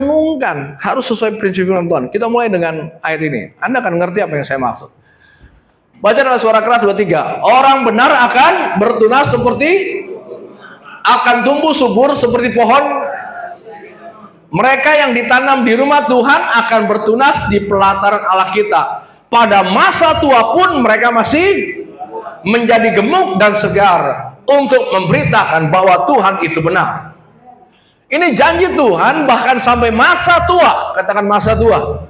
renungkan, harus sesuai prinsip firman Tuhan. Kita mulai dengan ayat ini. Anda akan ngerti apa yang saya maksud. Baca dengan suara keras 2-3. Orang benar akan bertunas seperti, akan tumbuh subur seperti pohon. Mereka yang ditanam di rumah Tuhan akan bertunas di pelataran Allah kita. Pada masa tua pun mereka masih menjadi gemuk dan segar untuk memberitakan bahwa Tuhan itu benar. Ini janji Tuhan bahkan sampai masa tua. Katakan masa tua.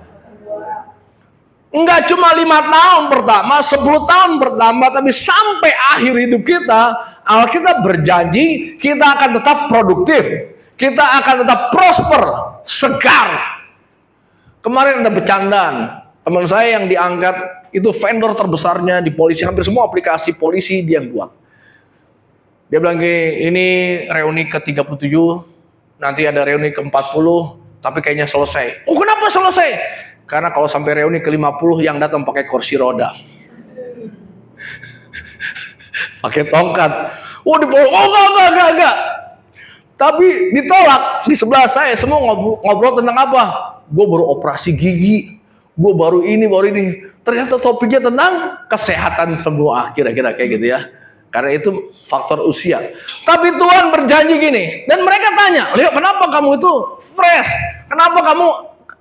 Enggak cuma 5 tahun pertama, 10 tahun pertama, tapi sampai akhir hidup kita, Alkitab berjanji kita akan tetap produktif. Kita akan tetap prosper, segar. Kemarin ada bercandaan, teman saya yang diangkat itu vendor terbesarnya di polisi, hampir semua aplikasi polisi dia yang buat. Dia bilang gini, ini reuni ke-37, nanti ada reuni ke-40, tapi kayaknya selesai. Oh, kenapa selesai? Karena kalau sampai reuni ke-50 yang datang pakai kursi roda. Pakai tongkat. Oh, enggak. Tapi ditolak. Di sebelah saya semua ngobrol tentang apa? Gue baru operasi gigi. Gue baru ini. Ternyata topiknya tentang kesehatan semua. Kira-kira kayak gitu ya. Karena itu faktor usia. Tapi Tuhan berjanji gini. Dan mereka tanya, lihat kenapa kamu itu fresh? Kenapa kamu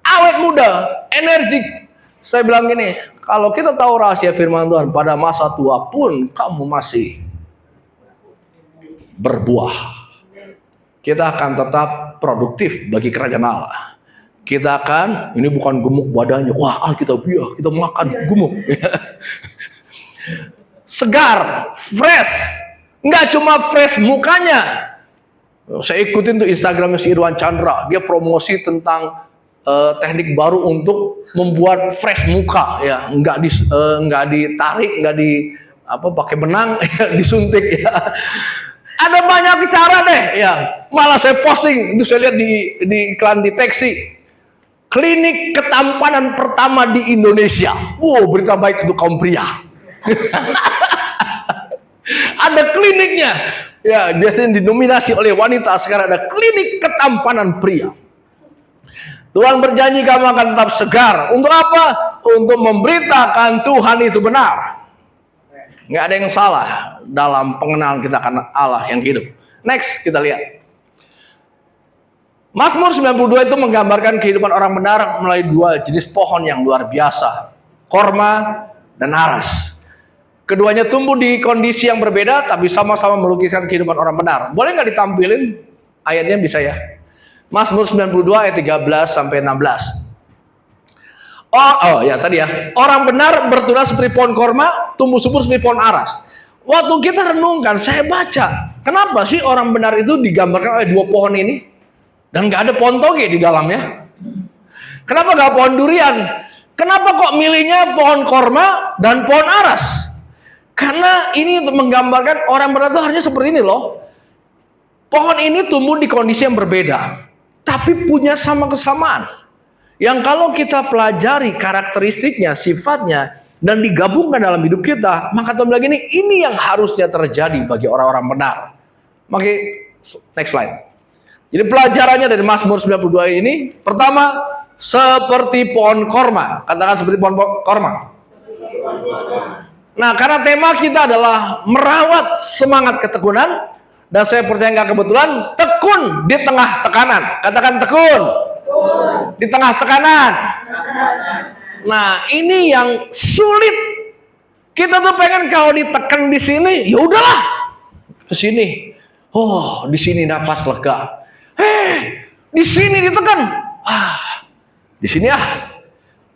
awet muda, energik? Saya bilang gini, kalau kita tahu rahasia firman Tuhan, pada masa tua pun kamu masih berbuah. Kita akan tetap produktif bagi kerajaan Allah. Kita akan, ini bukan gemuk badannya, wah Alkitab ya, kita makan gemuk. Segar, fresh. Enggak cuma fresh mukanya. Saya ikutin tuh Instagramnya si Irwan Chandra, dia promosi tentang teknik baru untuk membuat fresh muka ya, enggak ditarik, enggak pakai benang, disuntik ya. Ada banyak cara deh ya. Malah saya posting itu, saya lihat di iklan di taksi. Klinik ketampanan pertama di Indonesia. Wow, berita baik untuk kaum pria. Ada kliniknya. Ya, biasanya didominasi oleh wanita, sekarang ada klinik ketampanan pria. Tuhan berjanji kamu akan tetap segar. Untuk apa? Untuk memberitakan Tuhan itu benar. Nggak ada yang salah dalam pengenalan kita akan Allah yang hidup. Next, kita lihat. Mazmur 92 itu menggambarkan kehidupan orang benar melalui 2 jenis pohon yang luar biasa. Korma dan aras. Keduanya tumbuh di kondisi yang berbeda, tapi sama-sama melukiskan kehidupan orang benar. Boleh nggak ditampilin ayatnya, bisa ya? Mazmur 92 ayat 13 sampai 16. Oh ya tadi ya. Orang benar bertunas seperti pohon korma, tumbuh subur seperti pohon aras. Waktu kita renungkan, saya baca, kenapa sih orang benar itu digambarkan oleh 2 pohon ini? Dan nggak ada pohon toge di dalamnya. Kenapa nggak pohon durian? Kenapa kok milihnya pohon korma dan pohon aras? Karena ini untuk menggambarkan orang benar itu harusnya seperti ini loh. Pohon ini tumbuh di kondisi yang berbeda, tapi punya sama kesamaan. Yang kalau kita pelajari karakteristiknya, sifatnya, dan digabungkan dalam hidup kita, maka Tuhan bilang ini yang harusnya terjadi bagi orang-orang benar. Oke, next slide. Jadi pelajarannya dari Mazmur 92 ini, pertama, seperti pohon korma. Katakan seperti pohon korma. Nah, karena tema kita adalah merawat semangat ketekunan, dan saya percaya nggak kebetulan, tekun di tengah tekanan. Katakan tekun. Di tengah tekanan. Nah, ini yang sulit. Kita tuh pengen kalau ditekan di sini, ya udahlah ke sini. Oh, di sini nafas lega. Di sini ditekan. Di sini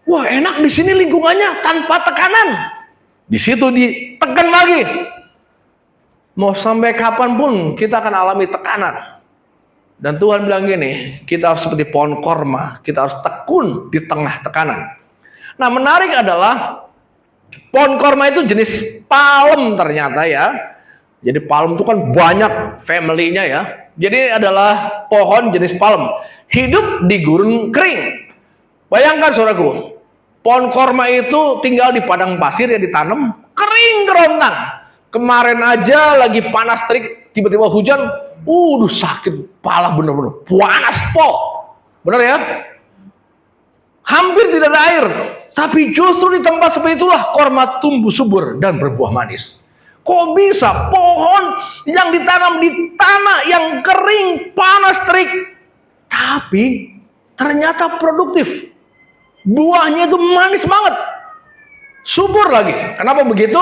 wah enak di sini lingkungannya tanpa tekanan. Di situ ditekan lagi. Mau sampai kapanpun kita akan alami tekanan. Dan Tuhan bilang gini, kita harus seperti pohon korma, kita harus tekun di tengah tekanan. Nah, menarik adalah pohon korma itu jenis palem ternyata ya. Jadi palem itu kan banyak family-nya ya. Jadi adalah pohon jenis palem, hidup di gurun kering. Bayangkan saudaraku, pohon korma itu tinggal di padang pasir yang ditanam, kering kerontang. Kemarin aja lagi panas terik, tiba-tiba hujan, sakit, pala bener-bener panas po. Benar ya? Hampir tidak ada air. Tapi justru di tempat seperti itulah korma tumbuh subur dan berbuah manis. Kok bisa pohon yang ditanam di tanah yang kering, panas, terik, tapi ternyata produktif. Buahnya itu manis banget. Subur lagi. Kenapa begitu?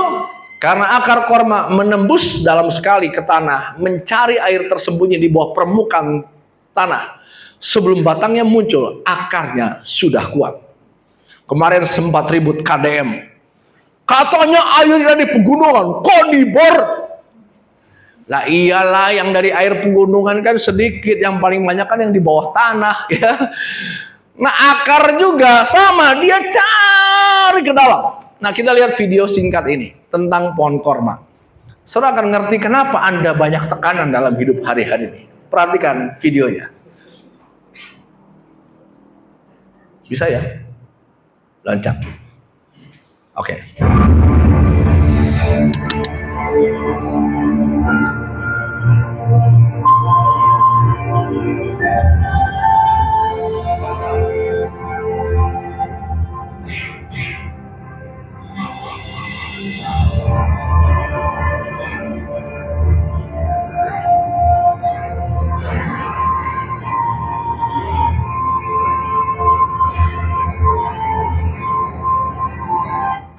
Karena akar korma menembus dalam sekali ke tanah, mencari air tersembunyi di bawah permukaan tanah. Sebelum batangnya muncul, akarnya sudah kuat. Kemarin sempat ribut KDM. Katanya airnya di pegunungan, kok dibor? Lah iyalah, yang dari air pegunungan kan sedikit, yang paling banyak kan yang di bawah tanah ya. Nah akar juga sama, dia cari ke dalam. Nah kita lihat video singkat ini tentang pohon korma. Saudara akan ngerti kenapa Anda banyak tekanan dalam hidup hari-hari ini. Perhatikan videonya. Bisa ya? Lancar. Oke.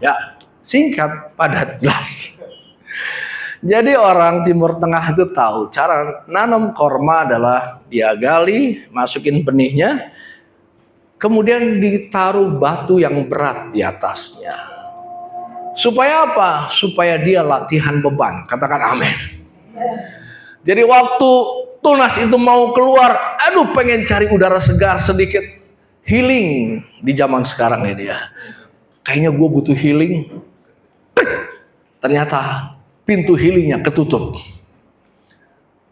Ya, singkat, padat, jelas. Jadi orang Timur Tengah itu tahu cara nanam korma adalah dia gali, masukin benihnya, kemudian ditaruh batu yang berat di atasnya. Supaya apa? Supaya dia latihan beban. Katakan amin. Jadi waktu tunas itu mau keluar, aduh pengen cari udara segar sedikit, healing di zaman sekarang ini ya. Kayaknya gue butuh healing. Ternyata pintu healingnya ketutup.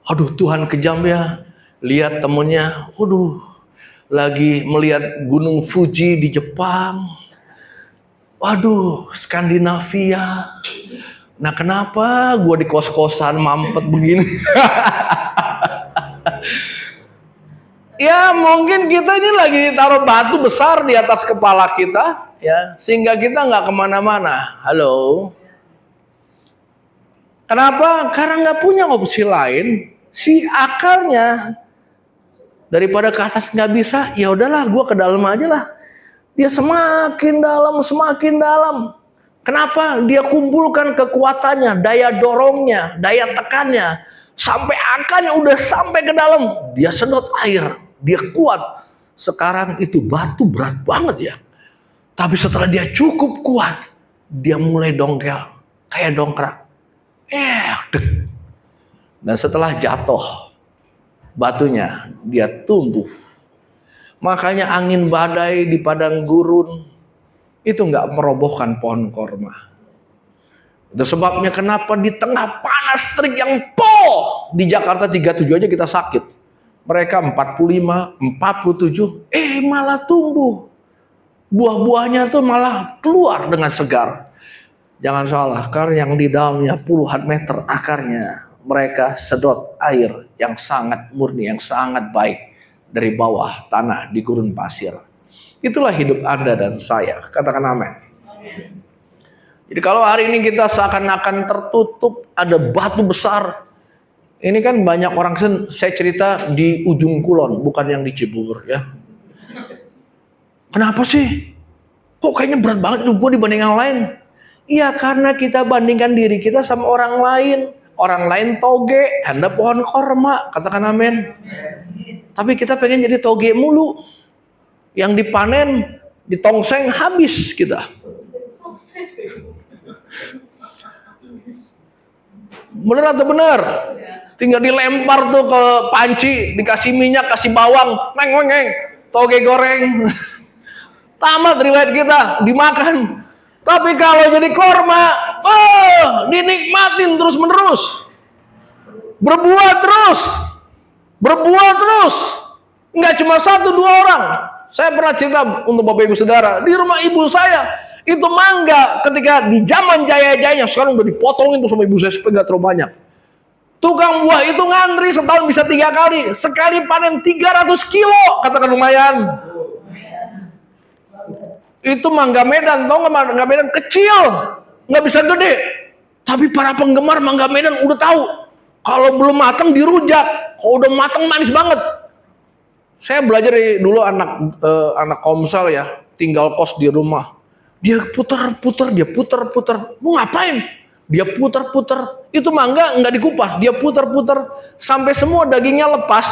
Aduh Tuhan kejam ya. Lihat temennya, waduh, lagi melihat gunung Fuji di Jepang. Waduh, Skandinavia. Nah kenapa gue di kos-kosan mampet begini? Ya mungkin kita ini lagi ditaruh batu besar di atas kepala kita, ya, sehingga kita nggak kemana-mana. Halo. Kenapa? Karena nggak punya opsi lain. Si akarnya daripada ke atas nggak bisa, ya udahlah, gue ke dalam aja lah. Dia semakin dalam, semakin dalam. Kenapa? Dia kumpulkan kekuatannya, daya dorongnya, daya tekannya, sampai akarnya udah sampai ke dalam. Dia sedot air, dia kuat. Sekarang itu batu berat banget ya. Tapi setelah dia cukup kuat, dia mulai dongkel, kayak dongkrak. Dan setelah jatuh, batunya dia tumbuh. Makanya angin badai di padang gurun itu nggak merobohkan pohon korma. Itu sebabnya kenapa di tengah panas terik yang pol di Jakarta 37 aja kita sakit. Mereka 45, 47, malah tumbuh. Buah-buahnya tuh malah keluar dengan segar. Jangan salah, karena yang di dalamnya puluhan meter akarnya, mereka sedot air yang sangat murni, yang sangat baik dari bawah tanah di gurun pasir. Itulah hidup Anda dan saya. Katakan amin. Jadi kalau hari ini kita seakan-akan tertutup, ada batu besar. Ini kan banyak orang, saya cerita di ujung Kulon, bukan yang di Cibubur ya. Kenapa sih? Kok kayaknya berat banget hidup gue dibanding yang lain? Iya, karena kita bandingkan diri kita sama orang lain. Orang lain toge, Anda pohon korma. Katakan amin. Tapi kita pengen jadi toge mulu. Yang dipanen, ditongseng, habis kita. Bener atau bener? Tinggal dilempar tuh ke panci, dikasih minyak, kasih bawang, neng, toge goreng. Tamat riwayat kita, dimakan. Tapi kalau jadi korma, dinikmatin terus menerus, berbuah terus, nggak cuma 1-2 orang. Saya pernah cerita untuk Bapak Ibu Saudara, di rumah ibu saya itu mangga ketika di zaman jaya-jayanya, sekarang udah dipotongin tuh sama ibu saya supaya nggak terlalu banyak. Tukang buah itu ngantri setahun bisa 3 kali. Sekali panen 300 kilo. Katakan lumayan. Itu mangga Medan. Tahu nggak mangga Medan? Kecil. Nggak bisa gede. Tapi para penggemar mangga Medan udah tahu. Kalau belum matang dirujak. Kalau udah matang manis banget. Saya belajar dari dulu anak Komsel ya. Tinggal kos di rumah. Dia putar-putar. Mau ngapain? Dia putar-putar, itu mangga nggak dikupas, dia putar-putar sampai semua dagingnya lepas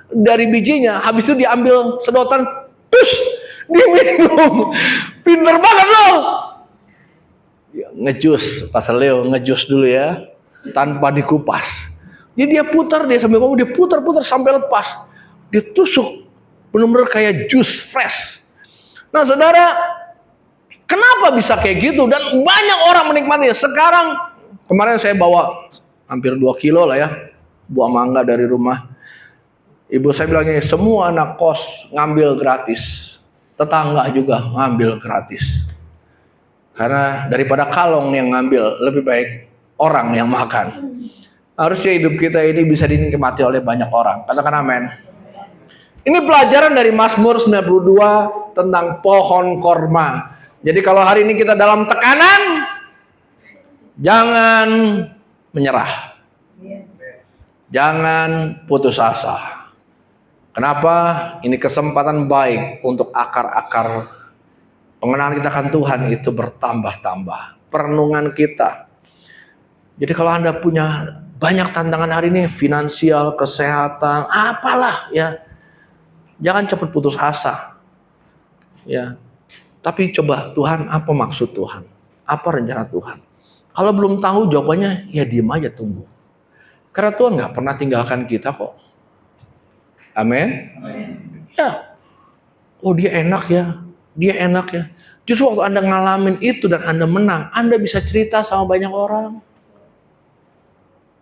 dari bijinya. Habis itu diambil sedotan, terus diminum. Pinter banget loh. Ya, ngejus, Pastor Leo ngejus dulu ya, tanpa dikupas. Jadi dia putar, dia sambil ngomong, dia putar-putar sampai lepas. Dia tusuk, benar-benar kayak jus fresh. Nah saudara, kenapa bisa kayak gitu? Dan banyak orang menikmatinya. Sekarang, kemarin saya bawa hampir 2 kilo lah ya, buah mangga dari rumah. Ibu saya bilangnya, semua anak kos ngambil gratis. Tetangga juga ngambil gratis. Karena daripada kalong yang ngambil, lebih baik orang yang makan. Harusnya hidup kita ini bisa dinikmati oleh banyak orang. Katakan amin. Ini pelajaran dari Mazmur 92 tentang pohon korma. Jadi kalau hari ini kita dalam tekanan, jangan menyerah. Jangan putus asa. Kenapa? Ini kesempatan baik untuk akar-akar pengenalan kita akan Tuhan itu bertambah-tambah. Perenungan kita. Jadi kalau Anda punya banyak tantangan hari ini, finansial, kesehatan, apalah ya. Jangan cepat putus asa. Ya. Tapi coba, Tuhan, apa maksud Tuhan? Apa rencana Tuhan? Kalau belum tahu jawabannya, ya diam aja, tunggu. Karena Tuhan nggak pernah tinggalkan kita kok. Amin. Ya. Oh dia enak ya. Dia enak ya. Justru waktu Anda ngalamin itu dan Anda menang, Anda bisa cerita sama banyak orang.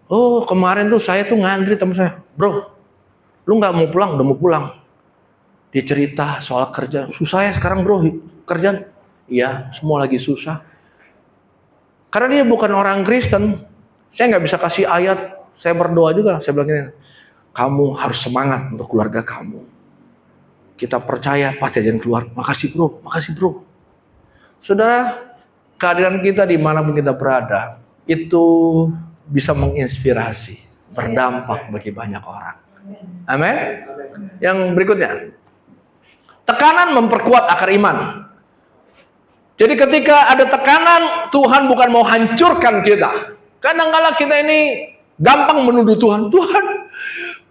Oh kemarin tuh saya tuh ngantri teman saya. Bro, lu nggak mau pulang? Udah mau pulang. Dia cerita soal kerja. Susah ya sekarang bro, kerjaan. Iya, semua lagi susah. Karena dia bukan orang Kristen. Saya nggak bisa kasih ayat. Saya berdoa juga. Saya bilang gini, kamu harus semangat untuk keluarga kamu. Kita percaya pasti ada yang keluar. Makasih bro. Saudara, kehadiran kita dimanapun kita berada, itu bisa menginspirasi, berdampak bagi banyak orang. Amin. Yang berikutnya, tekanan memperkuat akar iman. Jadi ketika ada tekanan, Tuhan bukan mau hancurkan kita. Kadang-kadang kita ini gampang menuduh Tuhan.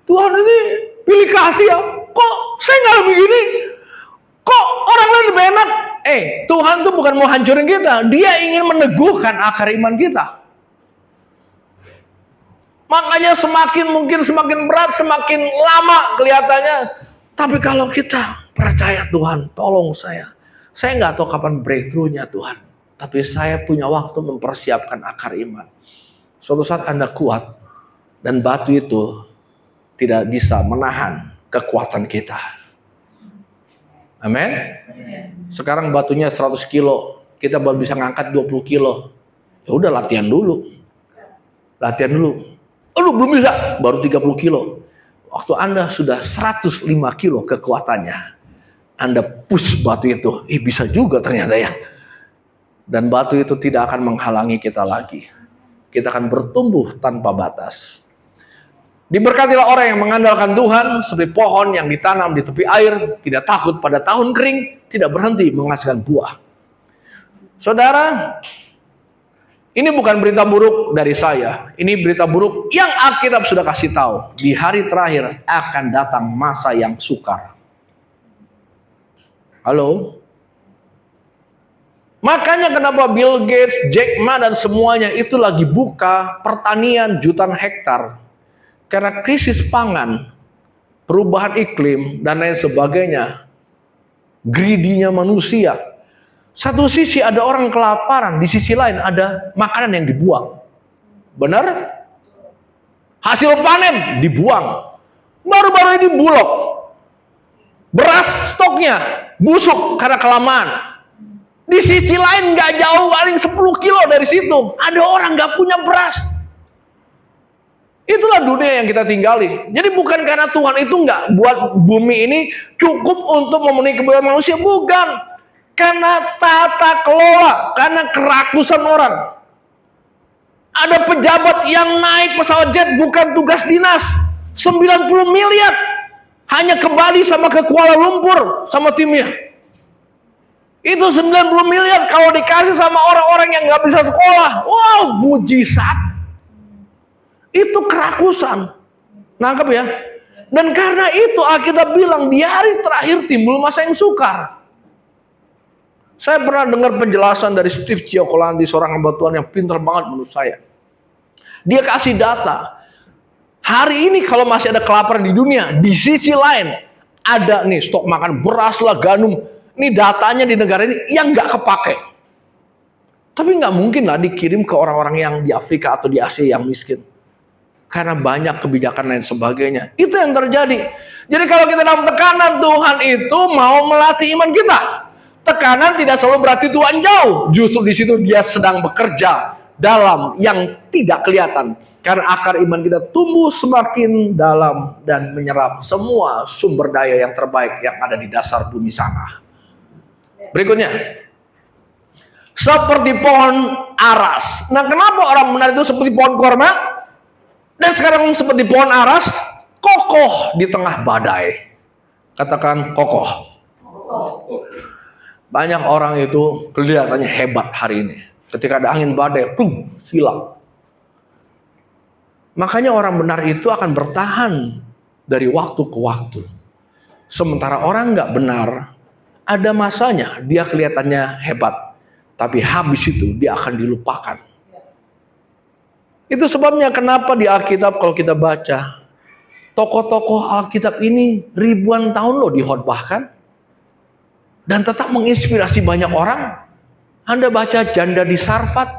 Tuhan ini pilih kasih ya. Kok saya nggak begini? Kok orang lain lebih enak? Tuhan tuh bukan mau hancurin kita. Dia ingin meneguhkan akar iman kita. Makanya semakin berat, semakin lama kelihatannya. Tapi kalau kita percaya Tuhan, tolong saya nggak tahu kapan breakthrough-nya Tuhan. Tapi saya punya waktu mempersiapkan akar iman. Suatu saat Anda kuat, dan batu itu tidak bisa menahan kekuatan kita. Amin. Sekarang batunya 100 kilo, kita baru bisa ngangkat 20 kilo. Ya udah latihan dulu. Aduh belum bisa, baru 30 kilo. Waktu Anda sudah 105 kilo kekuatannya, Anda push batu itu, bisa juga ternyata ya. Dan batu itu tidak akan menghalangi kita lagi. Kita akan bertumbuh tanpa batas. Diberkatilah orang yang mengandalkan Tuhan seperti pohon yang ditanam di tepi air, tidak takut pada tahun kering, tidak berhenti menghasilkan buah. Saudara, ini bukan berita buruk dari saya. Ini berita buruk yang Alkitab sudah kasih tahu. Di hari terakhir akan datang masa yang sukar. Halo? Makanya kenapa Bill Gates, Jack Ma dan semuanya itu lagi buka pertanian jutaan hektar. Karena krisis pangan, perubahan iklim dan lain sebagainya. Greedy-nya manusia. Satu sisi ada orang kelaparan, di sisi lain ada makanan yang dibuang. Benar? Hasil panen dibuang. Baru-baru ini Bulog. Beras stoknya busuk karena kelamaan. Di sisi lain nggak jauh, paling 10 kilo dari situ ada orang nggak punya beras. Itulah dunia yang kita tinggali. Jadi bukan karena Tuhan itu nggak buat bumi ini cukup untuk memenuhi kebutuhan manusia, bukan. Karena tata kelola, karena kerakusan orang. Ada pejabat yang naik pesawat jet bukan tugas dinas, 90 miliar hanya kembali sama ke Kuala Lumpur sama timnya. Itu 90 miliar kalau dikasih sama orang-orang yang nggak bisa sekolah, wow, mujizat. Itu kerakusan. Nangkep ya? Dan karena itu Alkitab bilang di hari terakhir timbul masa yang sukar. Saya pernah dengar penjelasan dari Steve Cioccolanti, seorang hamba Tuhan yang pintar banget menurut saya. Dia kasih data. Hari ini kalau masih ada kelaparan di dunia, di sisi lain ada nih stok makan beras lah, gandum. Ini datanya di negara ini yang nggak kepake. Tapi nggak mungkin lah dikirim ke orang-orang yang di Afrika atau di Asia yang miskin. Karena banyak kebijakan lain sebagainya. Itu yang terjadi. Jadi kalau kita dalam tekanan, Tuhan itu mau melatih iman kita. Tekanan tidak selalu berarti Tuhan jauh. Justru di situ dia sedang bekerja dalam yang tidak kelihatan. Karena akar iman kita tumbuh semakin dalam dan menyerap semua sumber daya yang terbaik yang ada di dasar bumi sana. Berikutnya. Seperti pohon aras. Nah, kenapa orang benar itu seperti pohon korma? Dan sekarang seperti pohon aras, kokoh di tengah badai. Katakan kokoh. Banyak orang itu kelihatannya hebat hari ini. Ketika ada angin badai, hilang. Makanya orang benar itu akan bertahan dari waktu ke waktu. Sementara orang nggak benar, ada masanya dia kelihatannya hebat. Tapi habis itu dia akan dilupakan. Itu sebabnya kenapa di Alkitab kalau kita baca, tokoh-tokoh Alkitab ini ribuan tahun loh dihotbahkan. Dan tetap menginspirasi banyak orang. Anda baca janda di Sarfat,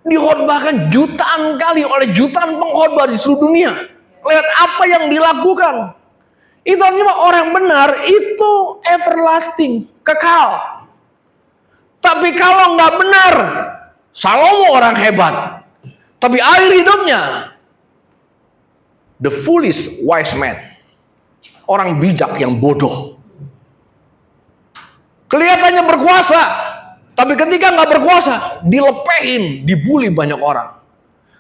dihotbahkan jutaan kali oleh jutaan pengkhotbah di seluruh dunia. Lihat apa yang dilakukan. Itu artinya orang benar itu everlasting, kekal. Tapi kalau nggak benar, Salomo orang hebat. Tapi akhir hidupnya, the foolish wise man. Orang bijak yang bodoh. Kelihatannya berkuasa. Tapi ketika nggak berkuasa, dilepehin, dibully banyak orang.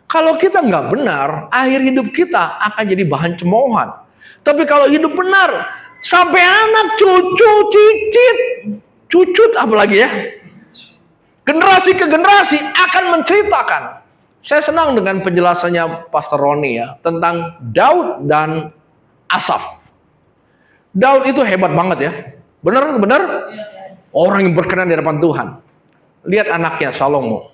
Kalau kita nggak benar, akhir hidup kita akan jadi bahan cemoohan. Tapi kalau hidup benar, sampai anak, cucu, cicit, cucut apalagi ya. Generasi ke generasi akan menceritakan. Saya senang dengan penjelasannya Pastor Roni ya, tentang Daud dan Asaf. Daud itu hebat banget ya. Benar? Orang yang berkenan di hadapan Tuhan. Lihat anaknya Salomo.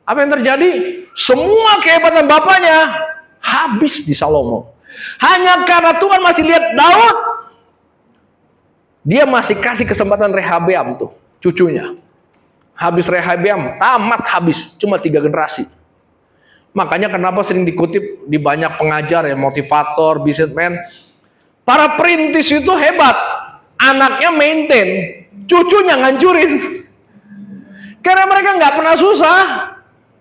Apa yang terjadi? Semua kehebatan bapaknya habis di Salomo. Hanya karena Tuhan masih lihat Daud. Dia masih kasih kesempatan Rehabeam tuh, cucunya. Habis Rehabeam, tamat habis. Cuma 3 generasi. Makanya kenapa sering dikutip di banyak pengajar ya, motivator, businessman. Para perintis itu hebat. Anaknya maintain, cucunya ngancurin. Karena mereka nggak pernah susah.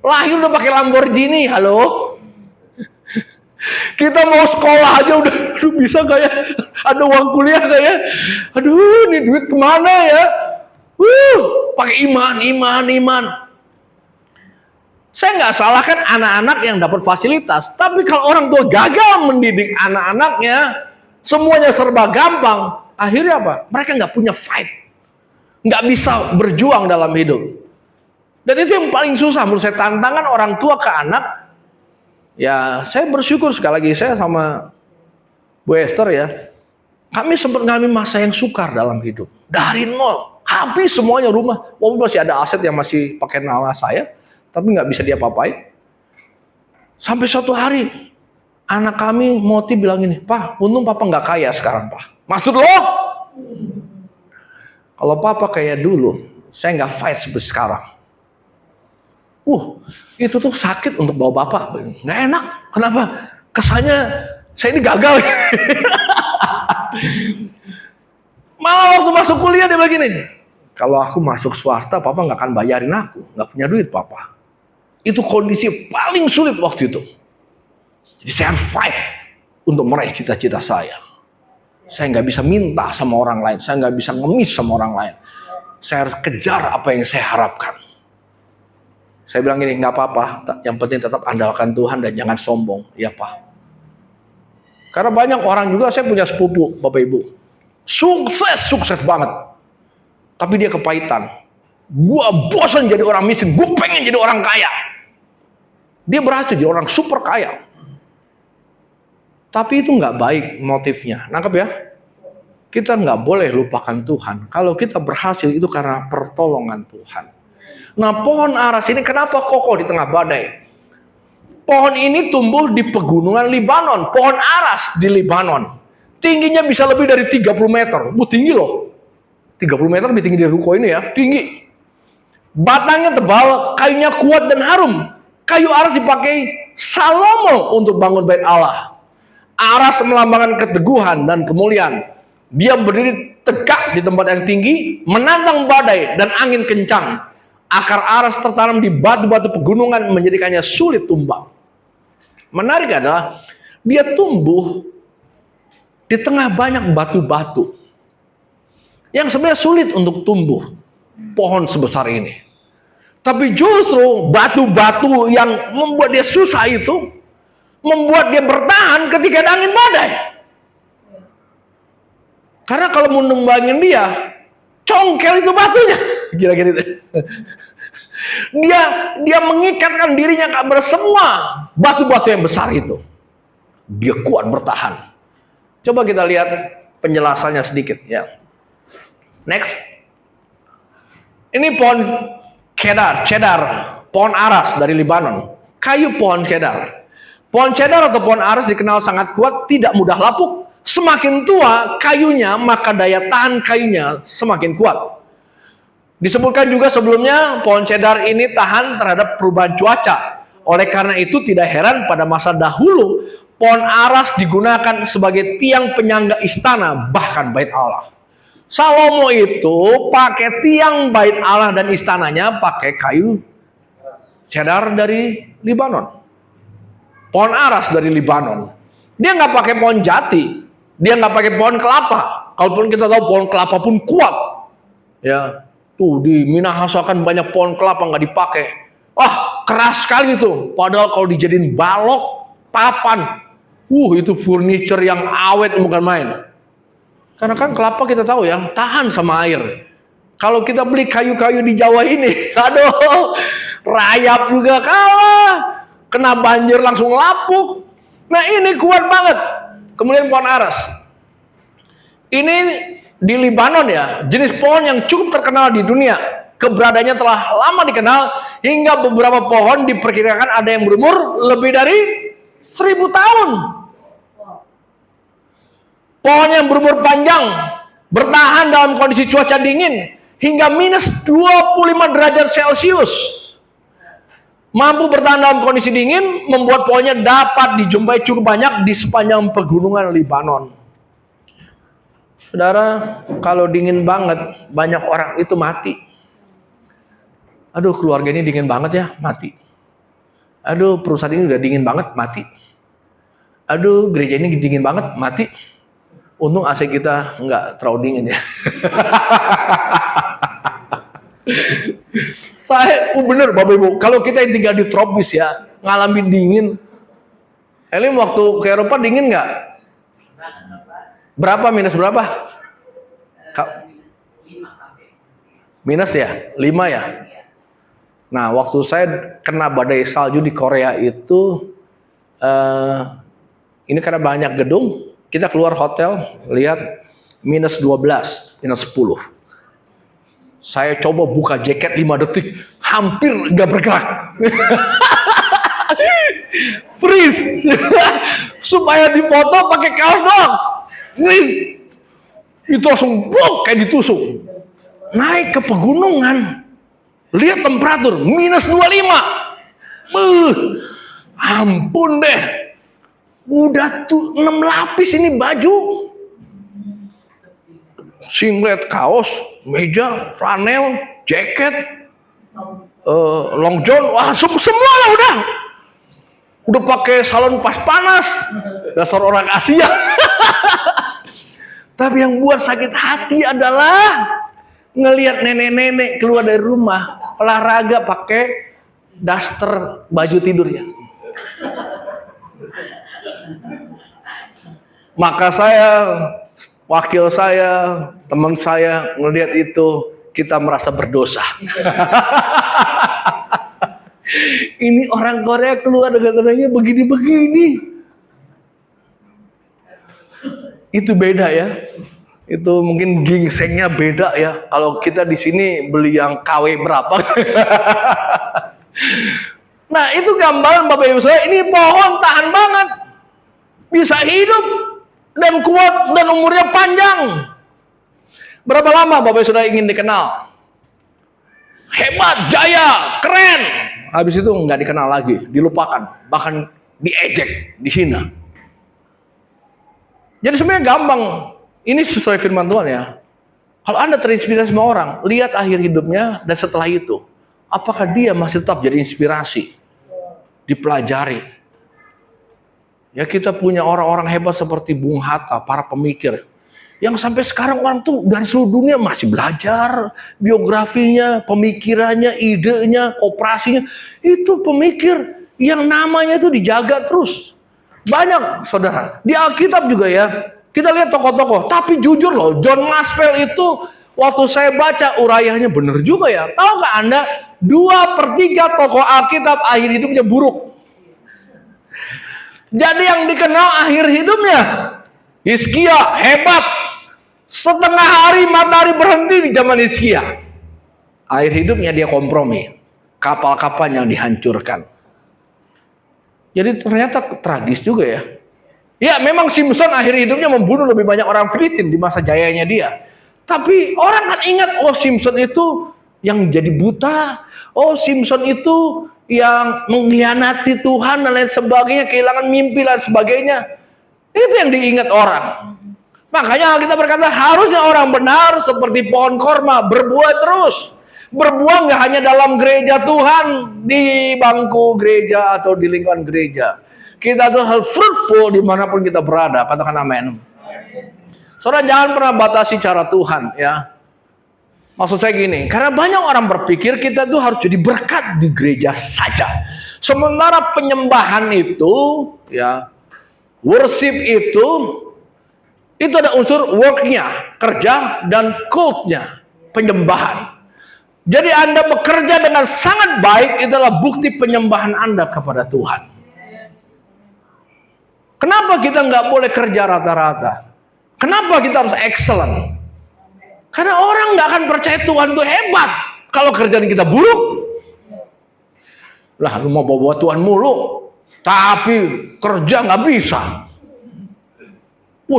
Lahir udah pakai Lamborghini, halo. Kita mau sekolah aja udah, aduh bisa gak ya? Ada uang kuliah gak ya? Aduh, ini duit kemana ya? Pakai iman. Saya nggak salahkan anak-anak yang dapat fasilitas, tapi kalau orang tua gagal mendidik anak-anaknya, semuanya serba gampang. Akhirnya apa? Mereka nggak punya fight, nggak bisa berjuang dalam hidup. Dan itu yang paling susah menurut saya, tantangan orang tua ke anak. Ya, saya bersyukur sekali lagi saya sama Bu Esther ya. Kami sempat ngalami masa yang sukar dalam hidup. Dari nol. Habis semuanya rumah, walaupun masih ada aset yang masih pakai nama saya, tapi nggak bisa dia papai. Sampai suatu hari, anak kami Moti bilang gini, Pak, untung Papa nggak kaya sekarang, Pak. Maksud lo? Kalau Papa kayak dulu, saya nggak fight seperti sekarang. Itu tuh sakit untuk bawa Bapak, nggak enak. Kenapa? Kesannya saya ini gagal. Malah waktu masuk kuliah dia begini, kalau aku masuk swasta, Papa nggak akan bayarin aku, nggak punya duit Papa. Itu kondisi paling sulit waktu itu. Jadi saya harus fight untuk meraih cita-cita saya. Saya nggak bisa minta sama orang lain, saya nggak bisa ngemis sama orang lain. Saya harus kejar apa yang saya harapkan. Saya bilang gini, nggak apa-apa, yang penting tetap andalkan Tuhan dan jangan sombong. Ya Pak. Karena banyak orang juga, saya punya sepupu, Bapak Ibu. Sukses banget. Tapi dia kepahitan. Gua bosan jadi orang miskin, gue pengen jadi orang kaya. Dia berhasil jadi orang super kaya. Tapi itu nggak baik motifnya. Nangkep ya? Kita nggak boleh lupakan Tuhan. Kalau kita berhasil itu karena pertolongan Tuhan. Nah, pohon aras ini kenapa kokoh di tengah badai? Pohon ini tumbuh di pegunungan Libanon. Pohon aras di Libanon. Tingginya bisa lebih dari 30 meter. Tinggi loh. 30 meter lebih tinggi dari ruko ini ya. Tinggi. Batangnya tebal, kayunya kuat dan harum. Kayu aras dipakai Salomo untuk bangun bait Allah. Aras melambangkan keteguhan dan kemuliaan. Dia berdiri tegak di tempat yang tinggi, menantang badai dan angin kencang. Akar aras tertanam di batu-batu pegunungan menjadikannya sulit tumbang. Menarik adalah dia tumbuh di tengah banyak batu-batu yang sebenarnya sulit untuk tumbuh pohon sebesar ini. Tapi justru batu-batu yang membuat dia susah itu membuat dia bertahan ketika ada angin badai. Karena kalau mau numbangin dia, congkel itu batunya. Kira-kira itu. Dia mengikatkan dirinya kepada semua batu-batu yang besar itu. Dia kuat bertahan. Coba kita lihat penjelasannya sedikit ya. Next. Ini pohon cedar, pohon aras dari Libanon. Kayu pohon cedar. Pohon cedar atau pohon aras dikenal sangat kuat, tidak mudah lapuk. Semakin tua kayunya, maka daya tahan kayunya semakin kuat. Disebutkan juga sebelumnya, pohon cedar ini tahan terhadap perubahan cuaca. Oleh karena itu tidak heran pada masa dahulu, pohon aras digunakan sebagai tiang penyangga istana, bahkan bait Allah. Salomo itu pakai tiang bait Allah dan istananya pakai kayu cedar dari Libanon. Pohon aras dari Libanon. Dia nggak pakai pohon jati. Dia nggak pakai pohon kelapa. Kalaupun kita tahu pohon kelapa pun kuat. Ya, tuh di Minahasa kan banyak pohon kelapa nggak dipakai. Keras sekali tuh. Padahal kalau dijadiin balok, papan, itu furniture yang awet bukan main. Karena kan kelapa kita tahu ya, tahan sama air. Kalau kita beli kayu-kayu di Jawa ini, aduh, rayap juga kalah. Kena banjir langsung lapuk. Nah ini kuat banget. Kemudian pohon aras. Ini di Libanon ya, jenis pohon yang cukup terkenal di dunia. Keberadaannya telah lama dikenal hingga beberapa pohon diperkirakan ada yang berumur lebih dari 1000 tahun. Pohon yang berumur panjang bertahan dalam kondisi cuaca dingin hingga minus 25 derajat Celcius. Mampu bertahan dalam kondisi dingin, membuat pohonnya dapat dijumpai cukup banyak di sepanjang pegunungan Libanon. Saudara, kalau dingin banget, banyak orang itu mati. Aduh, keluarga ini dingin banget ya, mati. Aduh, perusahaan ini udah dingin banget, mati. Aduh, gereja ini dingin banget, mati. Untung AC kita nggak terlalu dingin ya. Saya, bener Bapak Ibu, kalau kita yang tinggal di tropis ya, ngalamin dingin. Elim waktu ke Eropa dingin nggak? Berapa, minus berapa? Minus ya? 5 ya? Nah, waktu saya kena badai salju di Korea itu, ini karena banyak gedung, kita keluar hotel, lihat minus 12, minus 10. Saya coba buka jaket 5 detik, hampir nggak bergerak. Freeze. Supaya difoto pakai kaos doang. Freeze. Itu langsung kayak ditusuk. Naik ke pegunungan. Lihat temperatur, minus 25. Ampun deh. Udah tuh 6 lapis ini baju. Singlet, kaos, meja, flanel, jaket, long john, wah semua lah udah. Udah pakai salon pas panas. Dasar orang Asia. Tapi yang buat sakit hati adalah ngelihat nenek-nenek keluar dari rumah olahraga pakai daster baju tidurnya. Maka saya, wakil saya, teman saya ngelihat itu, kita merasa berdosa. Ini orang Korea keluar dengan neneknya begini-begini. Itu beda ya. Itu mungkin gingsengnya beda ya. Kalau kita di sini beli yang KW berapa. Nah, itu gambaran Bapak Ibu saya, ini pohon tahan banget. Bisa hidup dan kuat dan umurnya panjang. Berapa lama Bapak Ibu Saudara ingin dikenal? Hebat, jaya, keren. Habis itu nggak dikenal lagi, dilupakan, bahkan diejek, dihina. Jadi sebenarnya gampang. Ini sesuai firman Tuhan ya. Kalau Anda terinspirasi sama orang, lihat akhir hidupnya dan setelah itu, apakah dia masih tetap jadi inspirasi? Dipelajari. Ya, kita punya orang-orang hebat seperti Bung Hatta, para pemikir. Yang sampai sekarang orang tuh dari seluruh dunia masih belajar biografinya, pemikirannya, idenya, kooperasinya. Itu pemikir yang namanya itu dijaga terus. Banyak saudara. Di Alkitab juga ya. Kita lihat tokoh-tokoh. Tapi jujur loh, John Maxwell itu waktu saya baca urayanya bener juga ya. Tahukah Anda 2/3 tokoh Alkitab akhir hidupnya buruk. Jadi yang dikenal akhir hidupnya Hizkia hebat. Setengah hari matahari berhenti di zaman Hizkia. Akhir hidupnya dia kompromi. Kapal-kapal yang dihancurkan. Jadi ternyata tragis juga ya. Ya memang Simpson akhir hidupnya membunuh lebih banyak orang Filistin di masa jayanya dia. Tapi orang kan ingat, oh Simpson itu yang jadi buta. Oh Simpson itu yang mengkhianati Tuhan dan lain sebagainya. Kehilangan mimpi dan sebagainya. Itu yang diingat orang. Makanya kita berkata harusnya orang benar seperti pohon korma berbuah terus. Berbuah nggak hanya dalam gereja Tuhan, di bangku gereja atau di lingkungan gereja. Kita tuh harus fruitful dimanapun kita berada. Katakan amin. Saudara jangan pernah batasi cara Tuhan ya. Maksud saya gini, karena banyak orang berpikir kita tuh harus jadi berkat di gereja saja. Sementara penyembahan itu ya, worship itu ada unsur worknya, kerja, dan cultnya, penyembahan. Jadi Anda bekerja dengan sangat baik, itulah bukti penyembahan Anda kepada Tuhan. Kenapa kita nggak boleh kerja rata-rata? Kenapa kita harus excellent? Karena orang nggak akan percaya Tuhan itu hebat kalau kerjaan kita buruk. Lah, lu mau bawa Tuhan mulu, tapi kerja nggak bisa.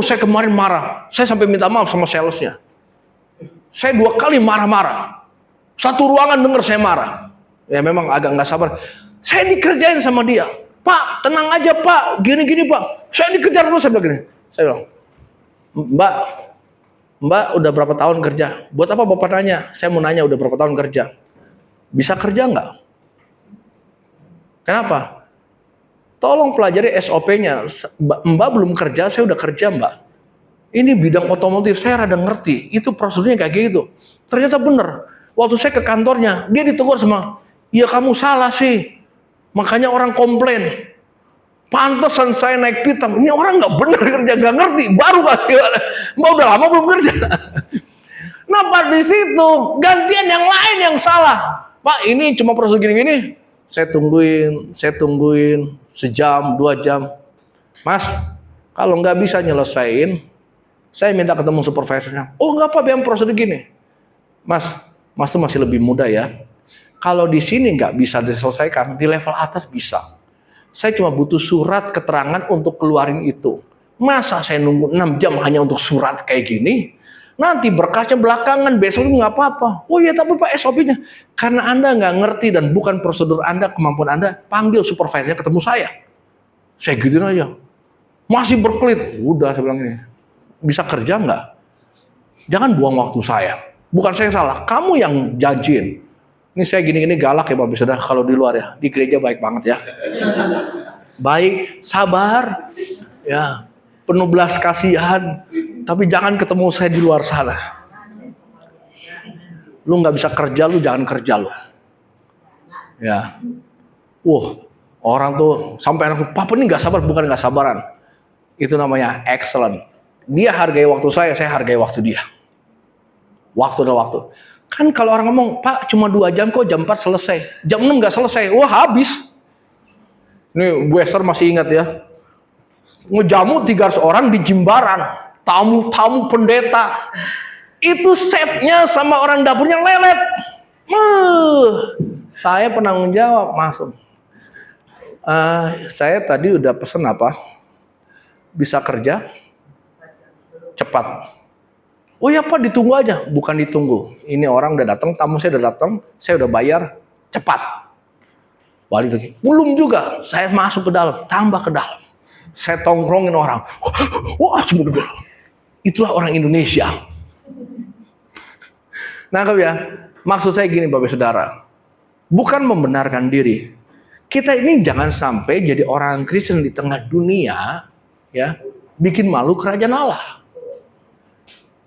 Saya kemarin marah, saya sampai minta maaf sama salesnya. Saya 2 kali marah-marah. Satu ruangan denger saya marah. Ya memang agak nggak sabar. Saya dikerjain sama dia. Pak, tenang aja Pak. Gini-gini Pak. Saya dikejar terus. Saya bilang gini. Saya bilang, Mbak udah berapa tahun kerja? Buat apa Bapak nanya? Saya mau nanya udah berapa tahun kerja. Bisa kerja nggak? Kenapa? Tolong pelajari SOP-nya. Mbak belum kerja, saya udah kerja Mbak. Ini bidang otomotif, saya rada ngerti. Itu prosedurnya kayak gitu. Ternyata bener. Waktu saya ke kantornya, dia ditegur sama, ya kamu salah sih. Makanya orang komplain. Pantesan saya naik pitam. Ini orang nggak benar kerja, nggak ngerti. Baru kali, Mbak udah lama belum kerja. Nah, Pak di situ gantian yang lain yang salah. Pak ini cuma prosedur gini-gini. Saya tungguin sejam, 2 jam. Mas, kalau nggak bisa nyelesain, saya minta ketemu supervisornya. Oh nggak apa-apa, yang prosedur gini. Mas tuh masih lebih muda ya. Kalau di sini nggak bisa diselesaikan, di level atas bisa. Saya cuma butuh surat keterangan untuk keluarin itu. Masa saya nunggu 6 jam hanya untuk surat kayak gini? Nanti berkasnya belakangan, besok itu nggak apa-apa. Oh iya tapi Pak SOP-nya. Karena Anda nggak ngerti dan bukan prosedur Anda, kemampuan Anda, panggil supervisornya ketemu saya. Saya gituin aja. Masih berkelit. Udah saya bilang ini. Bisa kerja nggak? Jangan buang waktu saya. Bukan saya yang salah, kamu yang janjiin. Ini saya gini-gini galak ya Bapak Saudara, kalau di luar ya, di gereja baik banget ya. baik, sabar, ya, penuh belas kasihan, tapi jangan ketemu saya di luar sana. Lu nggak bisa kerja, lu jangan kerja lu. Ya, orang tuh sampai anak, papa ini nggak sabar, bukan nggak sabaran. Itu namanya excellent. Dia hargai waktu saya hargai waktu dia. Waktu dan waktu. Kan kalau orang ngomong, Pak cuma 2 jam kok, jam 4 selesai. Jam 6 nggak selesai, wah habis. Ini Bu Esther masih ingat ya. Ngejamu 300 orang di Jimbaran. Tamu-tamu pendeta. Itu chefnya sama orang dapurnya lelet. Saya penanggung jawab masuk. Saya tadi udah pesen apa? Bisa kerja? Cepat. Oh ya Pak, ditunggu aja. Bukan ditunggu. Ini orang udah datang, tamu saya udah datang, saya udah bayar, cepat. Balik lagi. Belum juga. Saya masuk ke dalam, tambah ke dalam. Saya tongkrongin orang. Wah, semua. Itulah orang Indonesia. Nangkep ya? Maksud saya gini Bapak Saudara. Bukan membenarkan diri. Kita ini jangan sampai jadi orang Kristen di tengah dunia, ya, bikin malu kerajaan Allah.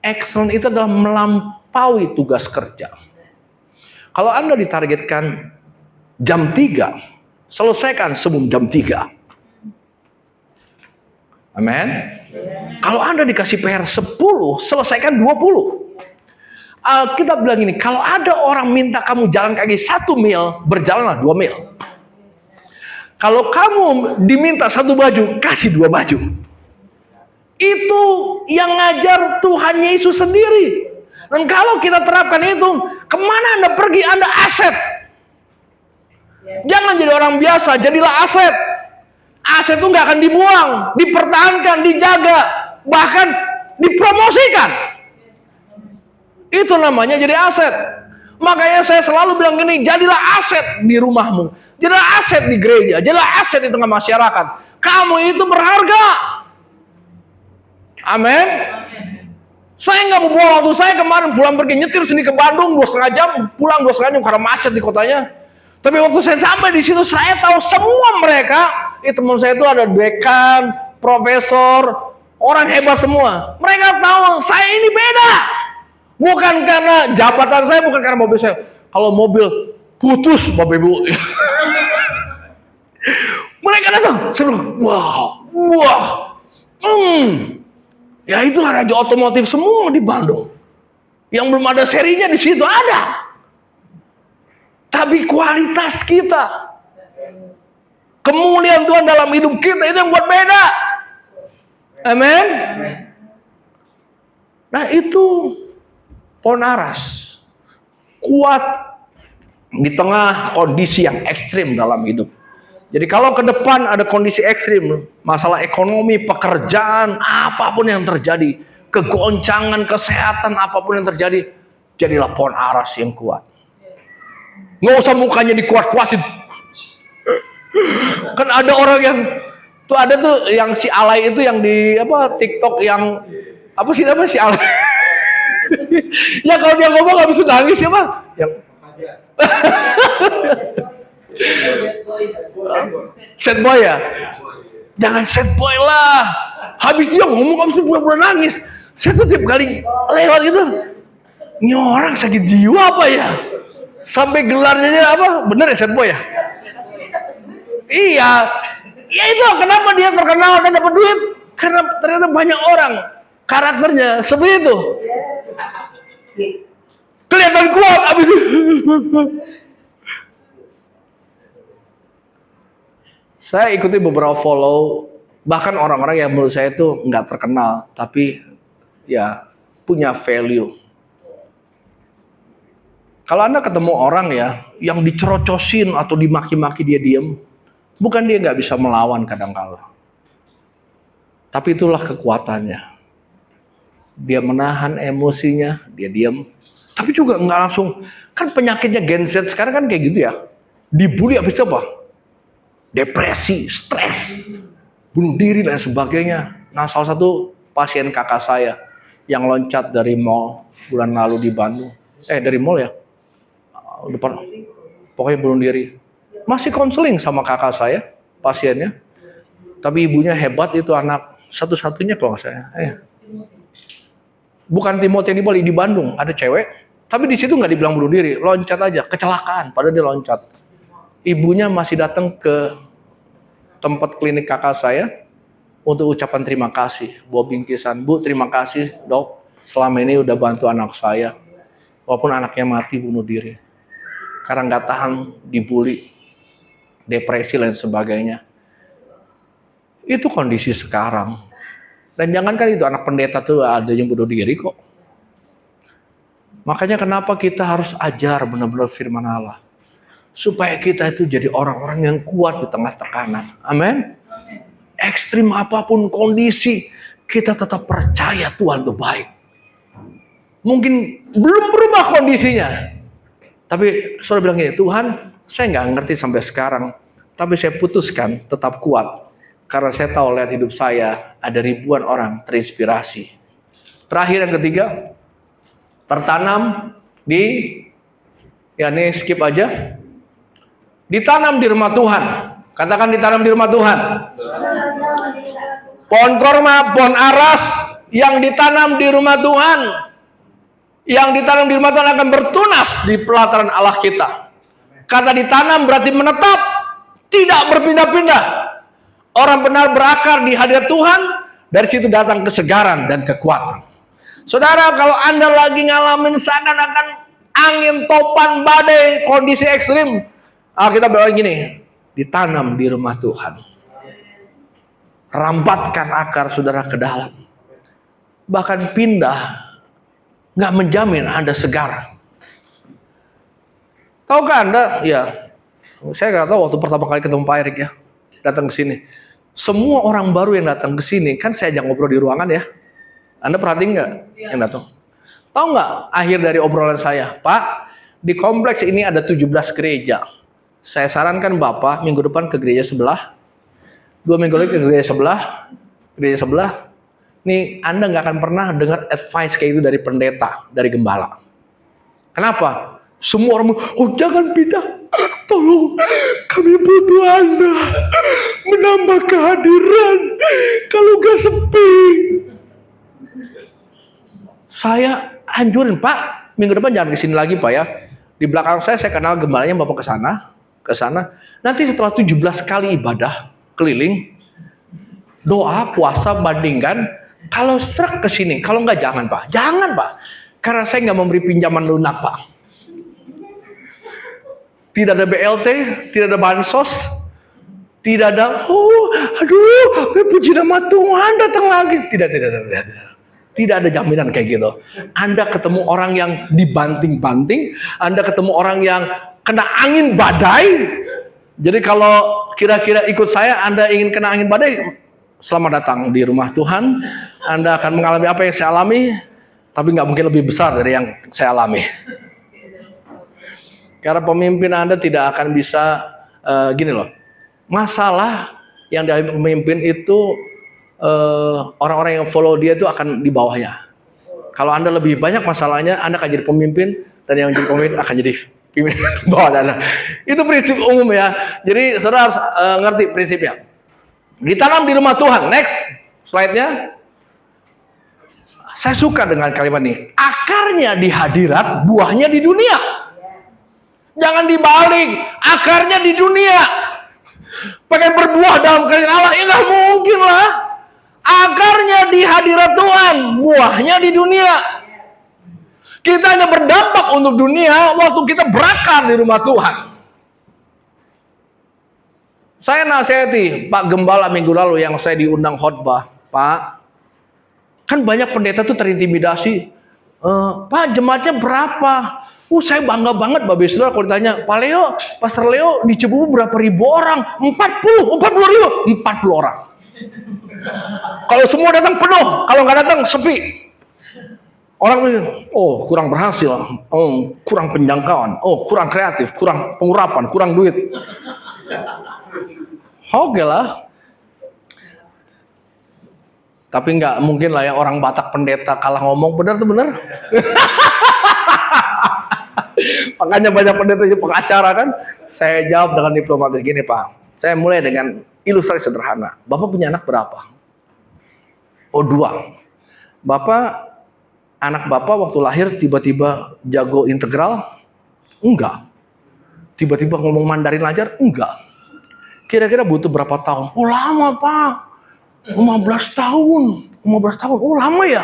Excellent itu adalah melampaui tugas kerja. Kalau Anda ditargetkan jam 3, selesaikan sebelum jam 3. Amin. Kalau Anda dikasih PR 10, selesaikan 20. Alkitab bilang ini, kalau ada orang minta kamu jalan kaki 1 mil, berjalanlah 2 mil. Kalau kamu diminta 1 baju, kasih 2 baju. Itu yang ngajar Tuhan Yesus sendiri. Dan kalau kita terapkan itu, kemana Anda pergi, Anda aset. Jangan jadi orang biasa, jadilah aset. Aset itu nggak akan dibuang, dipertahankan, dijaga, bahkan dipromosikan. Itu namanya jadi aset. Makanya saya selalu bilang gini, jadilah aset di rumahmu, jadilah aset di gereja, jadilah aset di tengah masyarakat. Kamu itu berharga. Amin. Saya nggak mau buang waktu saya kemarin pulang pergi nyetir sini ke Bandung 2,5 jam, pulang 2,5 jam karena macet di kotanya. Tapi waktu saya sampai di situ, saya tahu semua mereka, teman saya itu ada dekan, profesor, orang hebat semua. Mereka tahu saya ini beda. Bukan karena jabatan saya, bukan karena mobil saya. Kalau mobil putus, Bapak Ibu. Mereka datang, saya bilang, wah. Ya itulah raja otomotif semua di Bandung. Yang belum ada serinya di situ ada. Tapi kualitas kita, kemuliaan Tuhan dalam hidup kita itu yang buat beda. Amin. Nah itu Ponaras kuat di tengah kondisi yang ekstrim dalam hidup. Jadi kalau ke depan ada kondisi ekstrim, masalah ekonomi, pekerjaan, apapun yang terjadi, kegoncangan, kesehatan, apapun yang terjadi, jadilah Ponaras yang kuat. Nggak usah mukanya dikuat-kuatin. Kan ada orang yang tuh ada tuh yang si alay itu yang di TikTok yang si alay. Ya kalau dia ngomong nggak bisa nangis ya Pak. Yang sad boy ya. Jangan sad boy lah. Habis dia ngomong habis itu pura-pura nangis. Saya tuh tiap kali lewat gitu, ini orang sakit jiwa apa ya? Sampai gelarnya apa? Bener ya sad boy ya? Iya. Ya itu kenapa dia terkenal dan dapat duit? Karena ternyata banyak orang karakternya seperti itu. Kelihatan kuat abis itu. Saya ikuti beberapa follow, bahkan orang-orang yang menurut saya itu nggak terkenal, tapi ya punya value. Kalau Anda ketemu orang ya yang dicerocosin atau dimaki-maki dia diem, bukan dia nggak bisa melawan kadang-kala, tapi itulah kekuatannya. Dia menahan emosinya, dia diem, tapi juga nggak langsung. Kan penyakitnya Gen Z sekarang kan kayak gitu ya, dibully habis itu apa? Depresi, stres, bunuh diri dan sebagainya. Nah salah satu pasien kakak saya yang loncat dari mall bulan lalu di Bandung, dari mall ya, depan, pokoknya bunuh diri. Masih konseling sama kakak saya, pasiennya. Tapi ibunya hebat, itu anak satu-satunya kalau nggak salah. Bukan Timothy di Bali, di Bandung ada cewek, tapi di situ nggak dibilang bunuh diri, loncat aja, kecelakaan, padahal dia loncat. Ibunya masih datang ke tempat klinik kakak saya untuk ucapan terima kasih, bawa bingkisan. Bu, terima kasih dok, selama ini udah bantu anak saya, walaupun anaknya mati bunuh diri karena nggak tahan dibully, depresi dan sebagainya. Itu kondisi sekarang. Dan jangankan itu, anak pendeta tuh ada yang bunuh diri kok. Makanya kenapa kita harus ajar benar-benar firman Allah, supaya kita itu jadi orang-orang yang kuat di tengah tekanan. Amin. Ekstrim apapun kondisi, kita tetap percaya Tuhan itu baik. Mungkin belum berubah kondisinya, tapi saudara bilang gini, Tuhan, saya nggak ngerti sampai sekarang, tapi saya putuskan tetap kuat. Karena saya tahu lihat hidup saya, ada ribuan orang terinspirasi. Terakhir yang ketiga, tertanam di, ya ini skip aja, ditanam di rumah Tuhan. Katakan ditanam di rumah Tuhan. Pohon korma, pohon aras yang ditanam di rumah Tuhan, yang ditanam di rumah Tuhan akan bertunas di pelataran Allah kita. Kata ditanam berarti menetap, tidak berpindah-pindah. Orang benar berakar di hadirat Tuhan, dari situ datang kesegaran dan kekuatan. Saudara, kalau Anda lagi ngalamin seakan-akan angin, topan, badai, kondisi ekstrim, kita bilang gini, ditanam di rumah Tuhan. Rampatkan akar saudara ke dalam. Bahkan pindah, nggak menjamin Anda segar. Tahukah Anda, ya, saya nggak tahu waktu pertama kali ketemu Pak Erik ya, datang ke sini. Semua orang baru yang datang ke sini, kan saya ajak ngobrol di ruangan ya. Anda perhatiin nggak yang datang? Tahu nggak akhir dari obrolan saya? Pak, di kompleks ini ada 17 gereja. Saya sarankan Bapak minggu depan ke gereja sebelah, 2 minggu lagi ke gereja sebelah. Nih Anda nggak akan pernah dengar advice kayak itu dari pendeta, dari gembala. Kenapa? Semua orang, oh jangan pindah, tolong kami butuh Anda menambah kehadiran, kalau gak sepi. Saya anjurin, Pak, minggu depan jangan kesini lagi Pak ya. Di belakang saya kenal gembalanya, Bapak ke sana. Nanti setelah 17 kali ibadah keliling, doa, puasa, bandingkan. Kalau serak ke sini, kalau enggak jangan Pak. Jangan Pak. Karena saya nggak memberi pinjaman lunak Pak. Tidak ada BLT, tidak ada bansos, tidak ada, puji nama Tuhan datang lagi. Tidak. Tidak ada jaminan kayak gitu. Anda ketemu orang yang dibanting-banting, Anda ketemu orang yang kena angin badai. Jadi kalau kira-kira ikut saya, Anda ingin kena angin badai, selamat datang di rumah Tuhan. Anda akan mengalami apa yang saya alami, tapi nggak mungkin lebih besar dari yang saya alami. Karena pemimpin Anda tidak akan bisa gini loh. Masalah yang dia memimpin itu orang-orang yang follow dia itu akan di bawahnya. Kalau Anda lebih banyak masalahnya, Anda akan jadi pemimpin, dan yang jadi pemimpin akan jadi pemimpin bawah Anda. Itu prinsip umum ya. Jadi saudara harus ngerti prinsipnya. Ditanam di rumah Tuhan. Next slide-nya. Saya suka dengan kalimat ini. Akarnya di hadirat, buahnya di dunia. Jangan dibalik, akarnya di dunia. Pengen berbuah dalam kerajaan Allah, ya nggak mungkin lah. Akarnya di hadirat Tuhan, buahnya di dunia. Kita hanya berdampak untuk dunia waktu kita berakar di rumah Tuhan. Saya nasihati Pak Gembala minggu lalu yang saya diundang khotbah, Pak, kan banyak pendeta tuh terintimidasi. Pak, jemaatnya berapa? Saya bangga banget Bapak Saudara kalau ditanya, Pak Leo, Pastor Leo di Cebu berapa ribu orang? 40 ribu, 40 orang. Kalau semua datang penuh, kalau nggak datang sepi. Orang bilang, kurang berhasil, kurang penjangkauan, kurang kreatif, kurang pengurapan, kurang duit. Oke lah. Tapi nggak mungkin lah ya orang Batak pendeta kalah ngomong, benar tuh benar. Makanya banyak pendeta jadi pengacara kan. Saya jawab dengan diplomatis gini Pak. Saya mulai dengan ilustrasi sederhana. Bapak punya anak berapa? Oh, 2. Anak Bapak waktu lahir tiba-tiba jago integral? Enggak. Tiba-tiba ngomong Mandarin lancar? Enggak. Kira-kira butuh berapa tahun? Oh, lama, Pak. 15 tahun. 15 tahun. Oh, lama ya?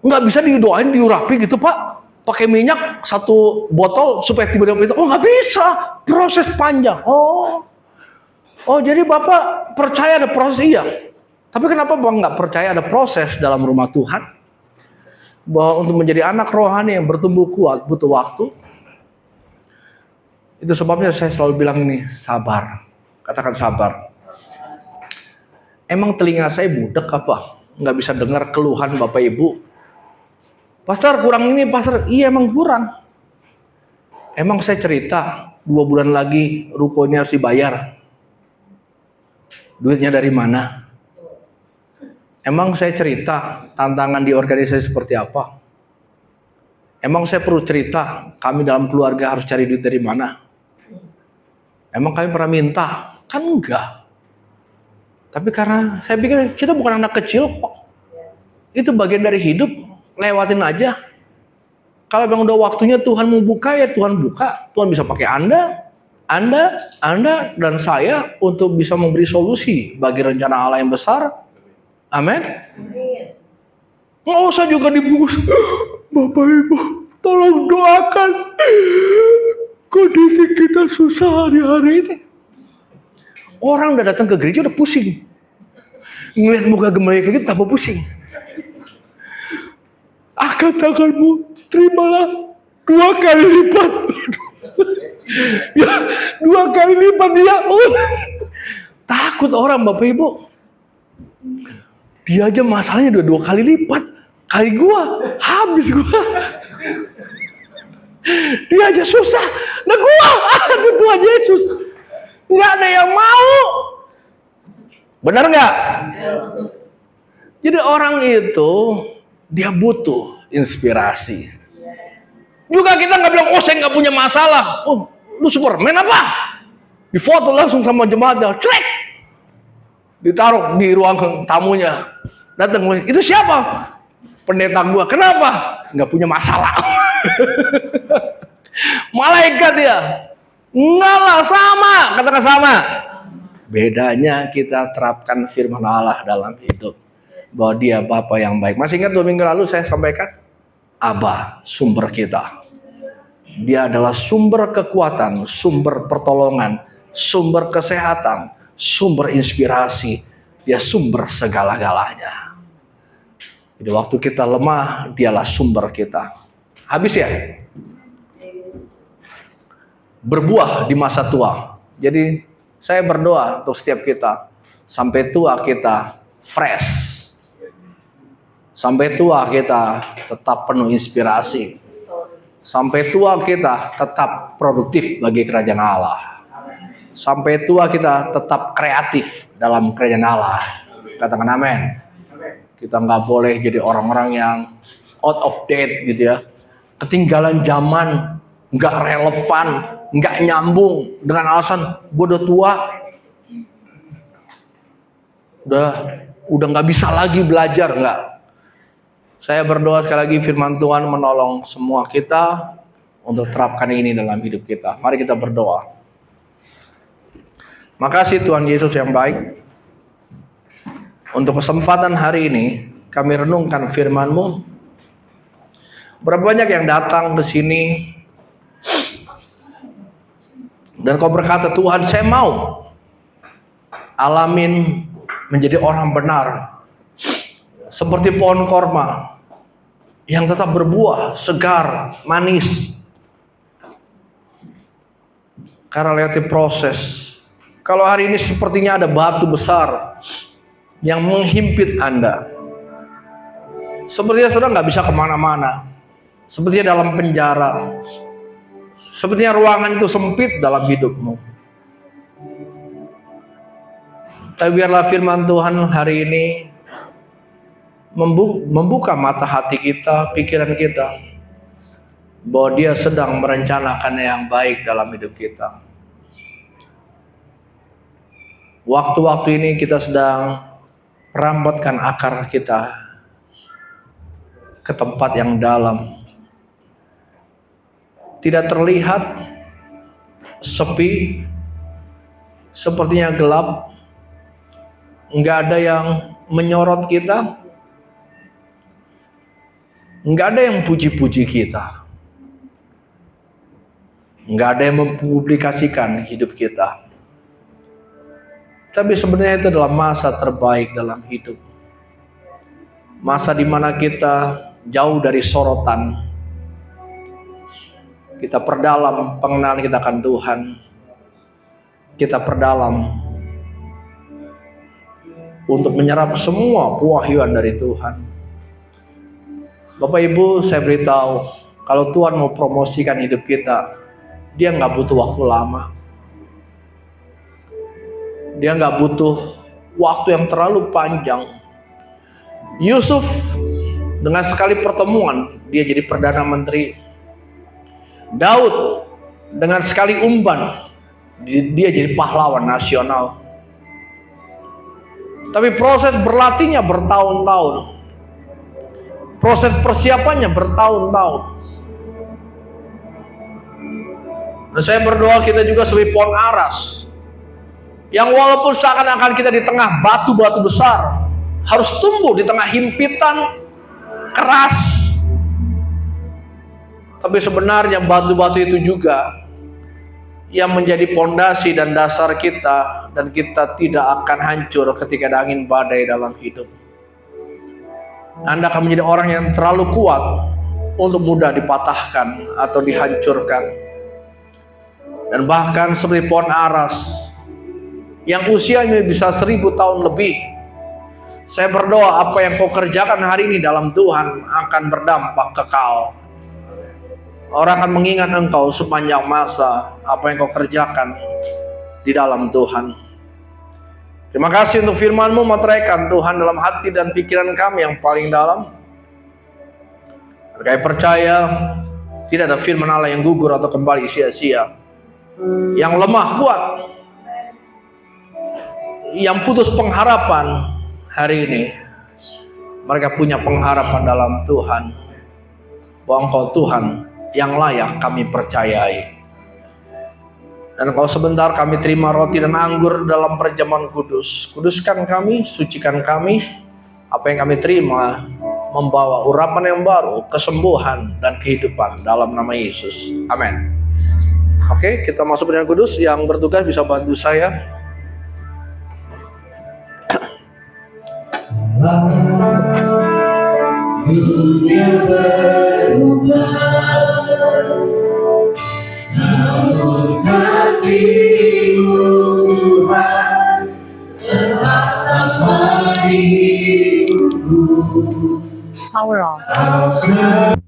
Enggak bisa didoain, diurapi gitu, Pak. Pakai minyak 1 botol supaya tiba-tiba itu. Oh, nggak bisa. Proses panjang. Oh, jadi Bapak percaya ada proses? Iya. Tapi kenapa Bapak nggak percaya ada proses dalam rumah Tuhan? Bahwa untuk menjadi anak rohani yang bertumbuh kuat butuh waktu. Itu sebabnya saya selalu bilang ini, sabar. Katakan sabar. Emang telinga saya budek apa? Nggak bisa dengar keluhan Bapak Ibu? Pastor kurang ini, Pastor. Iya emang kurang. Emang saya cerita 2 bulan lagi rukonya harus dibayar. Duitnya dari mana? Emang saya cerita tantangan di organisasi seperti apa? Emang saya perlu cerita kami dalam keluarga harus cari duit dari mana? Emang kami pernah minta? Kan enggak. Tapi karena saya pikir kita bukan anak kecil kok. Itu bagian dari hidup, lewatin aja. Kalau memang udah waktunya Tuhan mau buka, ya Tuhan buka. Tuhan bisa pakai Anda dan saya untuk bisa memberi solusi bagi rencana Allah yang besar. Amin. Nggak usah juga dibungkus. Bapak Ibu, tolong doakan. Kondisi kita susah hari-hari ini. Orang udah datang ke gereja udah pusing. Ngeliat muka gemeya kayak gitu tambah pusing. Angkat tanganmu, terimalah 2 kali lipat. Ya, 2 kali lipat dia. Takut orang Bapak Ibu. Dia aja masalahnya udah 2 kali lipat. Kali gua, habis gua. Dia aja susah. Nah gua, aduh Tuhan Yesus. Nggak ada yang mau. Benar nggak? Jadi orang itu dia butuh inspirasi. Juga kita nggak bilang, oh saya nggak punya masalah. Oh, lu Superman apa? Difoto langsung sama jemaatnya, cek. Ditaruh di ruang tamunya. Datang, itu siapa? Pendeta gua. Kenapa? Nggak punya masalah. Malaikat ya. Enggak lah, sama. Katakan sama. Bedanya kita terapkan firman Allah dalam hidup. Bahwa dia Bapa yang baik. Masih ingat 2 minggu lalu saya sampaikan? Aba, sumber kita. Dia adalah sumber kekuatan, sumber pertolongan, sumber kesehatan, sumber inspirasi. Dia sumber segala-galanya. Jadi waktu kita lemah, dialah sumber kita. Habis ya? Berbuah di masa tua. Jadi saya berdoa untuk setiap kita. Sampai tua kita fresh. Sampai tua kita tetap penuh inspirasi. Sampai tua kita tetap produktif bagi kerajaan Allah. Sampai tua kita tetap kreatif dalam kerajaan Allah. Katakan amin. Kita nggak boleh jadi orang-orang yang out of date gitu ya. Ketinggalan zaman, nggak relevan, nggak nyambung dengan alasan gue udah tua. Udah nggak bisa lagi belajar, nggak. Saya berdoa sekali lagi firman Tuhan menolong semua kita untuk terapkan ini dalam hidup kita. Mari kita berdoa. Makasih Tuhan Yesus yang baik. Untuk kesempatan hari ini kami renungkan firman-Mu. Berapa banyak yang datang ke sini dan Kau berkata, Tuhan saya mau alamin menjadi orang benar. Seperti pohon korma yang tetap berbuah, segar, manis. Karena lewati proses. Kalau hari ini sepertinya ada batu besar yang menghimpit Anda. Sepertinya saudara nggak bisa kemana-mana. Sepertinya dalam penjara. Sepertinya ruangan itu sempit dalam hidupmu. Tapi biarlah firman Tuhan hari ini membuka mata hati kita, pikiran kita, bahwa Dia sedang merencanakan yang baik dalam hidup kita. Waktu-waktu ini kita sedang merambatkan akar kita ke tempat yang dalam. Tidak terlihat, sepi, sepertinya gelap. Nggak ada yang menyorot kita, nggak ada yang puji-puji kita, nggak ada yang mempublikasikan hidup kita. Tapi sebenarnya itu adalah masa terbaik dalam hidup. Masa di mana kita jauh dari sorotan. Kita perdalam pengenalan kita akan Tuhan. Kita perdalam untuk menyerap semua pewahyuan dari Tuhan. Bapak Ibu, saya beritahu, kalau Tuhan mau promosikan hidup kita, Dia nggak butuh waktu lama. Dia nggak butuh waktu yang terlalu panjang. Yusuf dengan sekali pertemuan dia jadi perdana menteri. Daud dengan sekali umpan dia jadi pahlawan nasional. Tapi proses berlatihnya bertahun-tahun. Proses persiapannya bertahun-tahun. Dan saya berdoa kita juga sebagai pohon aras, yang walaupun seakan-akan kita di tengah batu-batu besar, harus tumbuh di tengah himpitan keras. Tapi sebenarnya batu-batu itu juga yang menjadi pondasi dan dasar kita, dan kita tidak akan hancur ketika ada angin badai dalam hidup. Anda akan menjadi orang yang terlalu kuat untuk mudah dipatahkan atau dihancurkan. Dan bahkan seperti pohon aras yang usianya bisa 1000 tahun lebih, saya berdoa apa yang kau kerjakan hari ini dalam Tuhan akan berdampak kekal. Orang akan mengingat engkau sepanjang masa apa yang kau kerjakan di dalam Tuhan. Terima kasih untuk firman-Mu, materaikan Tuhan dalam hati dan pikiran kami yang paling dalam. Kami percaya tidak ada firman Allah yang gugur atau kembali sia-sia. Yang lemah kuat, yang putus pengharapan hari ini, mereka punya pengharapan dalam Tuhan, bahwa Engkau Tuhan yang layak kami percayai. Dan kalau sebentar kami terima roti dan anggur dalam perjamuan kudus, kuduskan kami, sucikan kami. Apa yang kami terima membawa urapan yang baru, kesembuhan dan kehidupan dalam nama Yesus. Amin. Oke, kita masuk dengan kudus. Yang bertugas bisa bantu saya. Dunia berubah, namun kasih-Mu Tuhan tetap sama di hidupku. Power on.